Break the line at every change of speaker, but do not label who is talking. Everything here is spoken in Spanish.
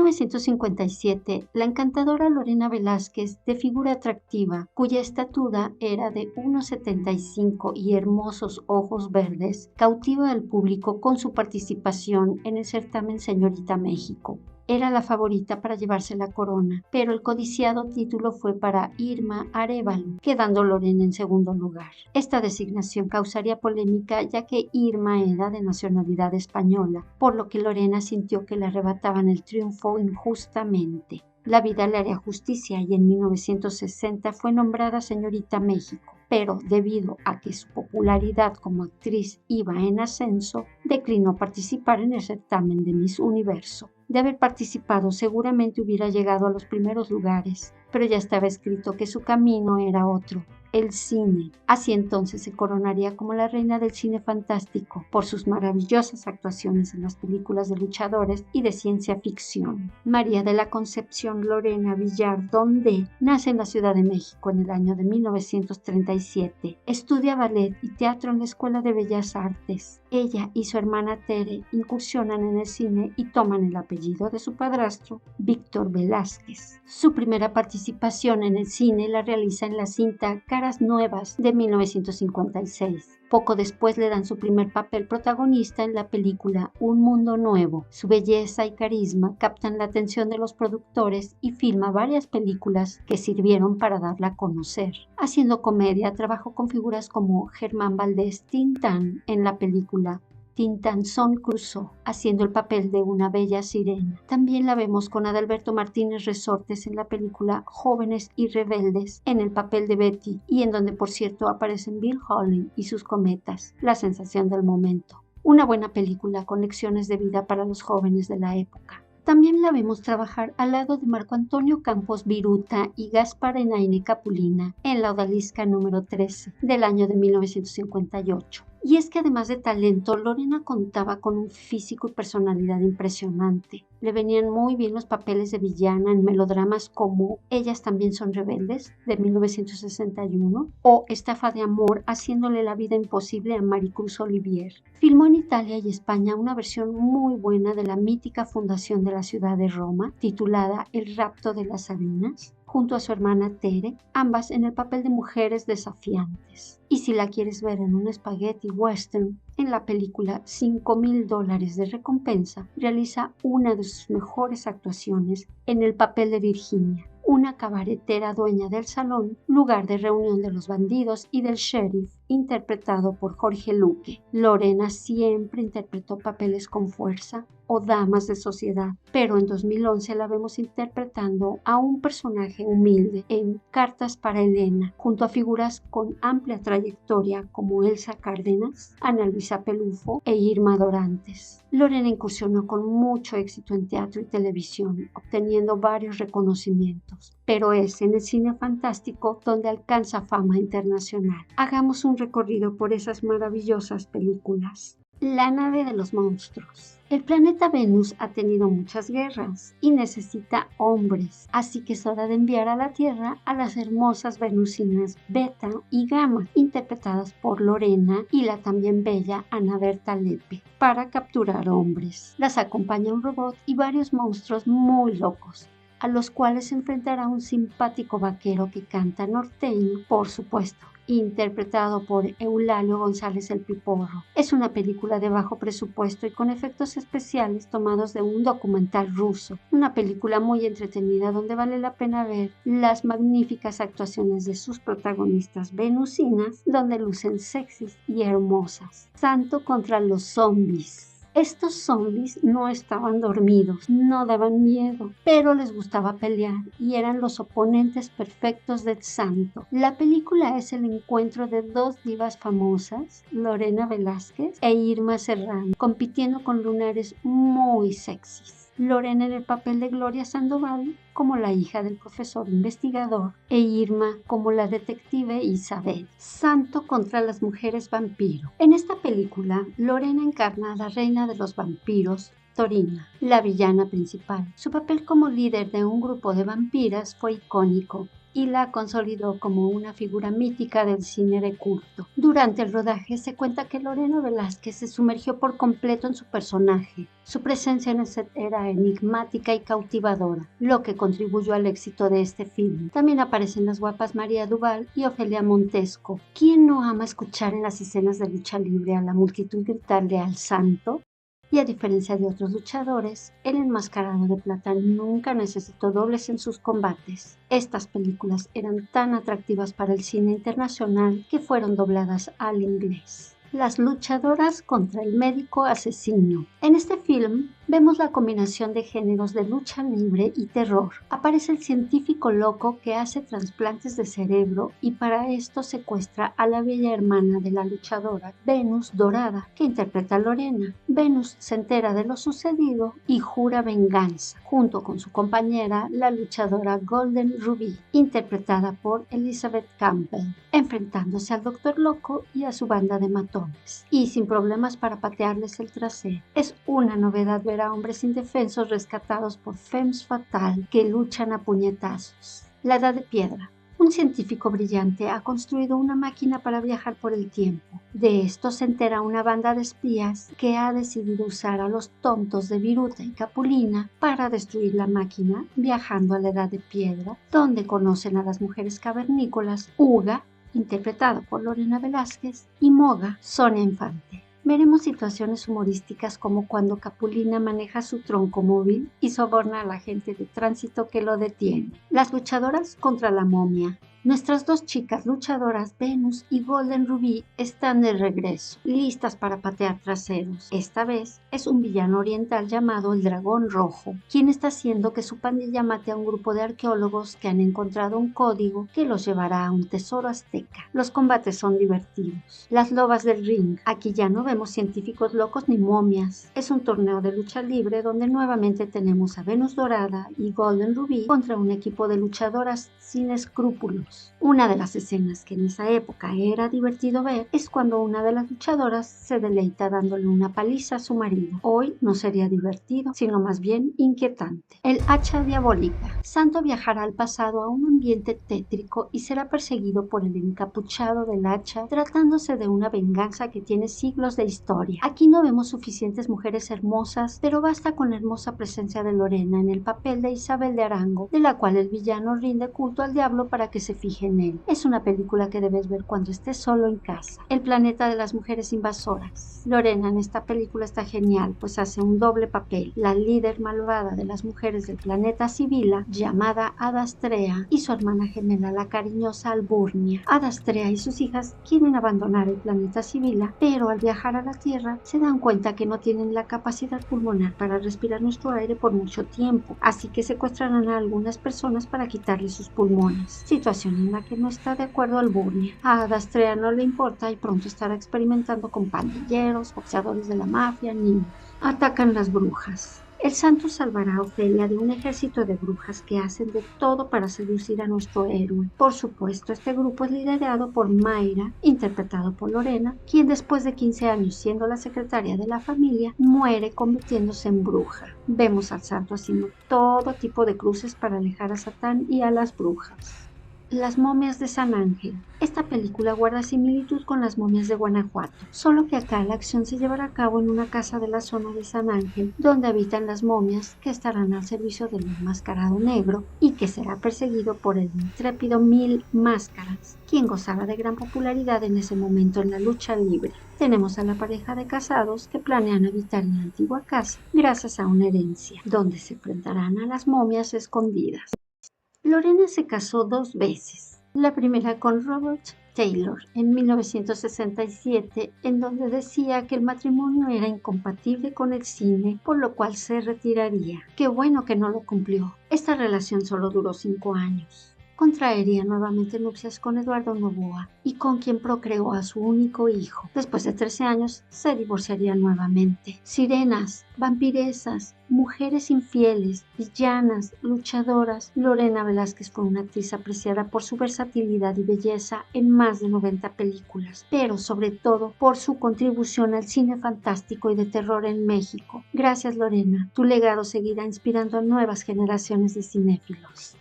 1957, la encantadora Lorena Velázquez, de figura atractiva, cuya estatura era de 1,75 y hermosos ojos verdes, cautiva al público con su participación en el certamen Señorita México. Era la favorita para llevarse la corona, pero el codiciado título fue para Irma Arévalo, quedando Lorena en segundo lugar. Esta designación causaría polémica ya que Irma era de nacionalidad española, por lo que Lorena sintió que le arrebataban el triunfo injustamente. La vida le haría justicia y en 1960 fue nombrada Señorita México, pero debido a que su popularidad como actriz iba en ascenso, declinó participar en el certamen de Miss Universo. De haber participado, seguramente hubiera llegado a los primeros lugares, pero ya estaba escrito que su camino era otro, el cine. Así entonces se coronaría como la reina del cine fantástico por sus maravillosas actuaciones en las películas de luchadores y de ciencia ficción. María de la Concepción Lorena Villar Donde nace en la Ciudad de México en el año de 1937. Estudia ballet y teatro en la Escuela de Bellas Artes. Ella y su hermana Tere incursionan en el cine y toman el apellido de su padrastro, Víctor Velázquez. Su primera participación en el cine la realiza en la cinta Caras Nuevas de 1956. Poco después le dan su primer papel protagonista en la película Un Mundo Nuevo. Su belleza y carisma captan la atención de los productores y filma varias películas que sirvieron para darla a conocer. Haciendo comedia, trabajó con figuras como Germán Valdés Tintán en la película Tintanzón Crusoe, haciendo el papel de una bella sirena. También la vemos con Adalberto Martínez Resortes en la película Jóvenes y Rebeldes, en el papel de Betty, y en donde por cierto aparecen Bill Haley y sus cometas, la sensación del momento. Una buena película con lecciones de vida para los jóvenes de la época. También la vemos trabajar al lado de Marco Antonio Campos Viruta y Gaspar Enaine Capulina en La Odalisca número 13 del año de 1958. Y es que además de talento, Lorena contaba con un físico y personalidad impresionante. Le venían muy bien los papeles de villana en melodramas como Ellas también son rebeldes, de 1961, o Estafa de amor, haciéndole la vida imposible a Maricruz Olivier. Filmó en Italia y España una versión muy buena de la mítica fundación de la ciudad de Roma, titulada El rapto de las Sabinas, junto a su hermana Tere, ambas en el papel de mujeres desafiantes. Y si la quieres ver en un spaghetti western, en la película $5,000 de recompensa, realiza una de sus mejores actuaciones en el papel de Virginia, una cabaretera dueña del salón, lugar de reunión de los bandidos y del sheriff, interpretado por Jorge Luque. Lorena siempre interpretó papeles con fuerza o damas de sociedad, pero en 2011 la vemos interpretando a un personaje humilde en Cartas para Elena, junto a figuras con amplia trayectoria como Elsa Cárdenas, Ana Luisa Pelufo e Irma Dorantes. Lorena incursionó con mucho éxito en teatro y televisión, obteniendo varios reconocimientos, pero es en el cine fantástico donde alcanza fama internacional. Hagamos un recorrido por esas maravillosas películas. La nave de los monstruos. El planeta Venus ha tenido muchas guerras y necesita hombres, así que es hora de enviar a la Tierra a las hermosas venusinas Beta y Gamma, interpretadas por Lorena y la también bella Ana Berta Lepe, para capturar hombres. Las acompaña un robot y varios monstruos muy locos, a los cuales se enfrentará un simpático vaquero que canta norteño, por supuesto, interpretado por Eulalio González el Piporro. Es una película de bajo presupuesto y con efectos especiales tomados de un documental ruso. Una película muy entretenida donde vale la pena ver las magníficas actuaciones de sus protagonistas venusinas, donde lucen sexys y hermosas. Santo contra los zombies. Estos zombies no estaban dormidos, no daban miedo, pero les gustaba pelear y eran los oponentes perfectos del Santo. La película es el encuentro de dos divas famosas, Lorena Velázquez e Irma Serrano, compitiendo con lunares muy sexys. Lorena en el papel de Gloria Sandoval como la hija del profesor investigador e Irma como la detective Isabel. Santo contra las mujeres vampiro. En esta película, Lorena encarna a la reina de los vampiros, Torina, la villana principal. Su papel como líder de un grupo de vampiras fue icónico y la consolidó como una figura mítica del cine de culto. Durante el rodaje se cuenta que Lorena Velázquez se sumergió por completo en su personaje. Su presencia en el set era enigmática y cautivadora, lo que contribuyó al éxito de este film. También aparecen las guapas María Duval y Ofelia Montesco. ¿Quién no ama escuchar en las escenas de lucha libre a la multitud gritarle al santo? Y a diferencia de otros luchadores, el enmascarado de plata nunca necesitó dobles en sus combates. Estas películas eran tan atractivas para el cine internacional que fueron dobladas al inglés. Las luchadoras contra el médico asesino. En este film vemos la combinación de géneros de lucha libre y terror. Aparece el científico loco que hace trasplantes de cerebro y para esto secuestra a la bella hermana de la luchadora, Venus Dorada, que interpreta a Lorena. Venus se entera de lo sucedido y jura venganza, junto con su compañera, la luchadora Golden Ruby, interpretada por Elizabeth Campbell, enfrentándose al Doctor Loco y a su banda de matones, y sin problemas para patearles el trasero. Es una novedad ver a hombres indefensos rescatados por femmes fatales que luchan a puñetazos. La Edad de Piedra. Un científico brillante ha construido una máquina para viajar por el tiempo. De esto se entera una banda de espías que ha decidido usar a los tontos de Viruta y Capulina para destruir la máquina, viajando a la Edad de Piedra, donde conocen a las mujeres cavernícolas Uga, interpretada por Lorena Velázquez, y Moga, Sonia Infante. Veremos situaciones humorísticas como cuando Capulina maneja su tronco móvil y soborna a la gente de tránsito que lo detiene. Las luchadoras contra la momia. Nuestras dos chicas luchadoras, Venus y Golden Ruby, están de regreso, listas para patear traseros. Esta vez es un villano oriental llamado el Dragón Rojo, quien está haciendo que su pandilla mate a un grupo de arqueólogos que han encontrado un código que los llevará a un tesoro azteca. Los combates son divertidos. Las lobas del ring. Aquí ya no vemos científicos locos ni momias. Es un torneo de lucha libre donde nuevamente tenemos a Venus Dorada y Golden Ruby contra un equipo de luchadoras sin escrúpulos. Una de las escenas que en esa época era divertido ver es cuando una de las luchadoras se deleita dándole una paliza a su marido. Hoy no sería divertido, sino más bien inquietante. El hacha diabólica. Santo viajará al pasado a un ambiente tétrico y será perseguido por el encapuchado del hacha, tratándose de una venganza que tiene siglos de historia. Aquí no vemos suficientes mujeres hermosas, pero basta con la hermosa presencia de Lorena en el papel de Isabel de Arango, de la cual el villano rinde culto al diablo para que se fije en él. Es una película que debes ver cuando estés solo en casa. El planeta de las mujeres invasoras. Lorena en esta película está genial, pues hace un doble papel. La líder malvada de las mujeres del planeta Sibila, llamada Adastrea, y su hermana gemela, la cariñosa Alburnia. Adastrea y sus hijas quieren abandonar el planeta Sibila, pero al viajar a la Tierra se dan cuenta que no tienen la capacidad pulmonar para respirar nuestro aire por mucho tiempo, así que secuestrarán a algunas personas para quitarles sus pulmones. Situación en la que no está de acuerdo Alburnia. A Adastrea no le importa y pronto estará experimentando con pandilleros, boxeadores de la mafia, niños. Atacan las brujas. El santo salvará a Ofelia de un ejército de brujas que hacen de todo para seducir a nuestro héroe. Por supuesto, este grupo es liderado por Mayra, interpretado por Lorena, quien después de 15 años siendo la secretaria de la familia, muere convirtiéndose en bruja. Vemos al santo haciendo todo tipo de cruces para alejar a Satán y a las brujas. Las momias de San Ángel. Esta película guarda similitud con las momias de Guanajuato, solo que acá la acción se llevará a cabo en una casa de la zona de San Ángel, donde habitan las momias que estarán al servicio del enmascarado negro y que será perseguido por el intrépido Mil Máscaras, quien gozaba de gran popularidad en ese momento en la lucha libre. Tenemos a la pareja de casados que planean habitar en la antigua casa gracias a una herencia, donde se enfrentarán a las momias escondidas. Lorena se casó 2 veces, la primera con Robert Taylor en 1967, en donde decía que el matrimonio era incompatible con el cine, por lo cual se retiraría. Qué bueno que no lo cumplió. Esta relación solo duró 5 años. Contraería nuevamente nupcias con Eduardo Novoa y con quien procreó a su único hijo. Después de 13 años se divorciaría nuevamente. Sirenas, vampiresas, mujeres infieles, villanas, luchadoras. Lorena Velázquez fue una actriz apreciada por su versatilidad y belleza en más de 90 películas, pero sobre todo por su contribución al cine fantástico y de terror en México. Gracias, Lorena. Tu legado seguirá inspirando a nuevas generaciones de cinéfilos.